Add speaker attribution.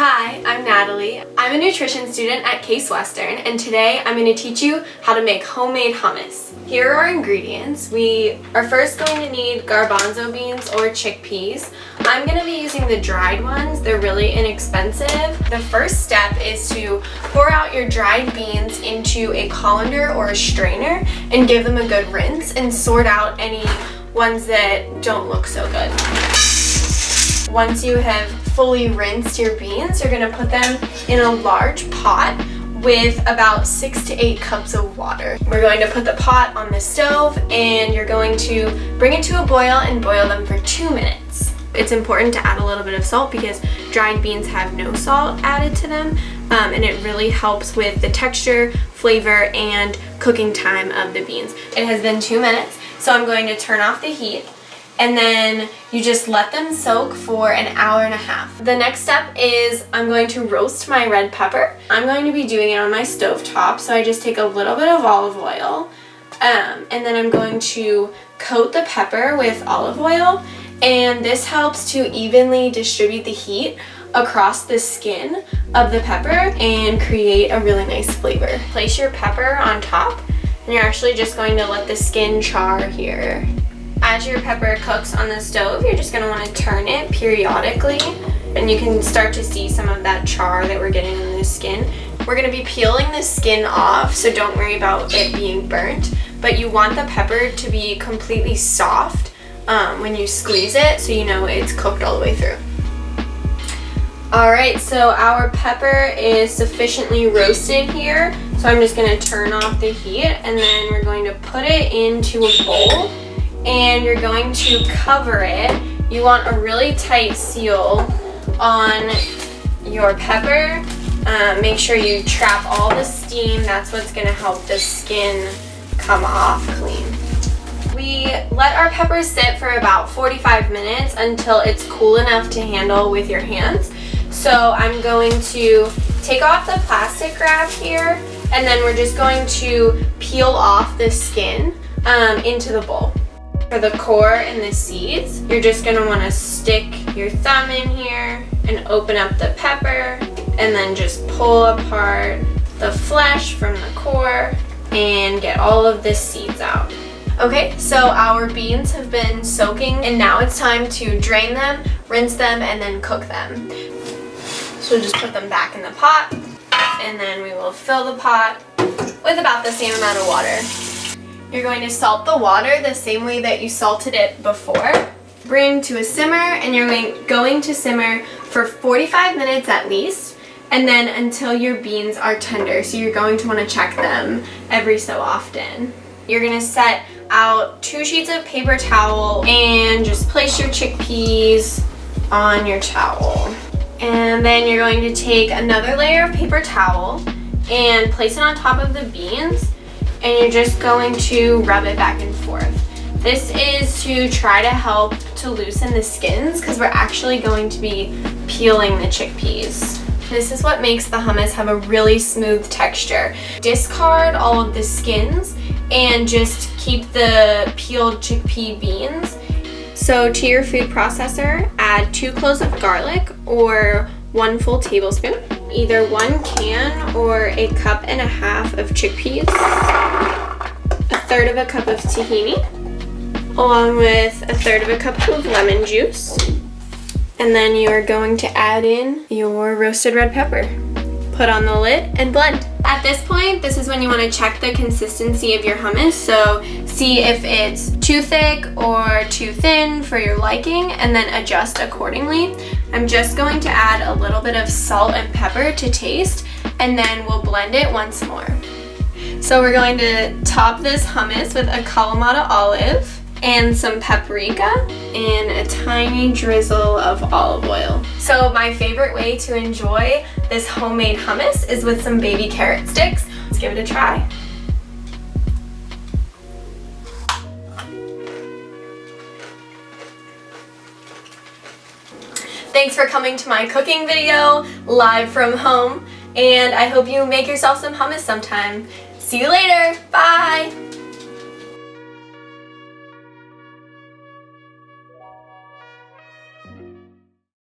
Speaker 1: Hi, I'm Natalie. I'm a nutrition student at Case Western, and today I'm going to teach you how to make homemade hummus. Here are our ingredients. We are first going to need garbanzo beans or chickpeas. I'm going to be using the dried ones. They're really inexpensive. The first step is to pour out your dried beans into a colander or a strainer and give them a good rinse and sort out any ones that don't look so good. Once you have fully rinsed your beans, you're going to put them in a large pot with about 6 to 8 cups of water. We're going to put the pot on the stove and you're going to bring it to a boil and boil them for 2 minutes. It's important to add a little bit of salt because dried beans have no salt added to them, and it really helps with the texture, flavor, and cooking time of the beans. It has been 2 minutes, so I'm going to turn off the heat. And then you just let them soak for an hour and a half. The next step is I'm going to roast my red pepper. I'm going to be doing it on my stove top, so I just take a little bit of olive oil, and then I'm going to coat the pepper with olive oil, and this helps to evenly distribute the heat across the skin of the pepper and create a really nice flavor. Place your pepper on top, and you're actually just going to let the skin char here. As your pepper cooks on the stove, you're just going to want to turn it periodically, and you can start to see some of that char that we're getting in the skin. We're going to be peeling the skin off, so don't worry about it being burnt, but you want the pepper to be completely soft when you squeeze it, so you know it's cooked all the way through. Alright, so our pepper is sufficiently roasted here, so I'm just going to turn off the heat, and then we're going to put it into a bowl. And you're going to cover it. You want a really tight seal on your pepper. Make sure you trap all the steam. That's what's going to help the skin come off clean. We let our pepper sit for about 45 minutes until it's cool enough to handle with your hands. So I'm going to take off the plastic wrap here, and then we're just going to peel off the skin into the bowl. For the core and the seeds, you're just going to want to stick your thumb in here and open up the pepper, and then just pull apart the flesh from the core and get all of the seeds out. Okay, so our beans have been soaking, and now it's time to drain them, rinse them, and then cook them. So just put them back in the pot, and then we will fill the pot with about the same amount of water. You're going to salt the water the same way that you salted it before. Bring to a simmer, and you're going to simmer for 45 minutes at least, and then until your beans are tender. So you're going to want to check them every so often. You're going to set out 2 sheets of paper towel and just place your chickpeas on your towel. And then you're going to take another layer of paper towel and place it on top of the beans. And you're just going to rub it back and forth. This is to try to help to loosen the skins because we're actually going to be peeling the chickpeas. This is what makes the hummus have a really smooth texture. Discard all of the skins and just keep the peeled chickpea beans. So to your food processor, add 2 cloves of garlic or 1 full tablespoon. Either 1 can or a cup and a half of chickpeas, 1/3 cup of tahini, along with 1/3 cup of lemon juice. And then you are going to add in your roasted red pepper. Put on the lid and blend. At this point, this is when you want to check the consistency of your hummus. So see if it's too thick or too thin for your liking, and then adjust accordingly. I'm just going to add a little bit of salt and pepper to taste, and then we'll blend it once more. So we're going to top this hummus with a Kalamata olive and some paprika and a tiny drizzle of olive oil. So my favorite way to enjoy this homemade hummus is with some baby carrot sticks. Let's give it a try. Thanks for coming to my cooking video live from home, and I hope you make yourself some hummus sometime. See you later. Bye.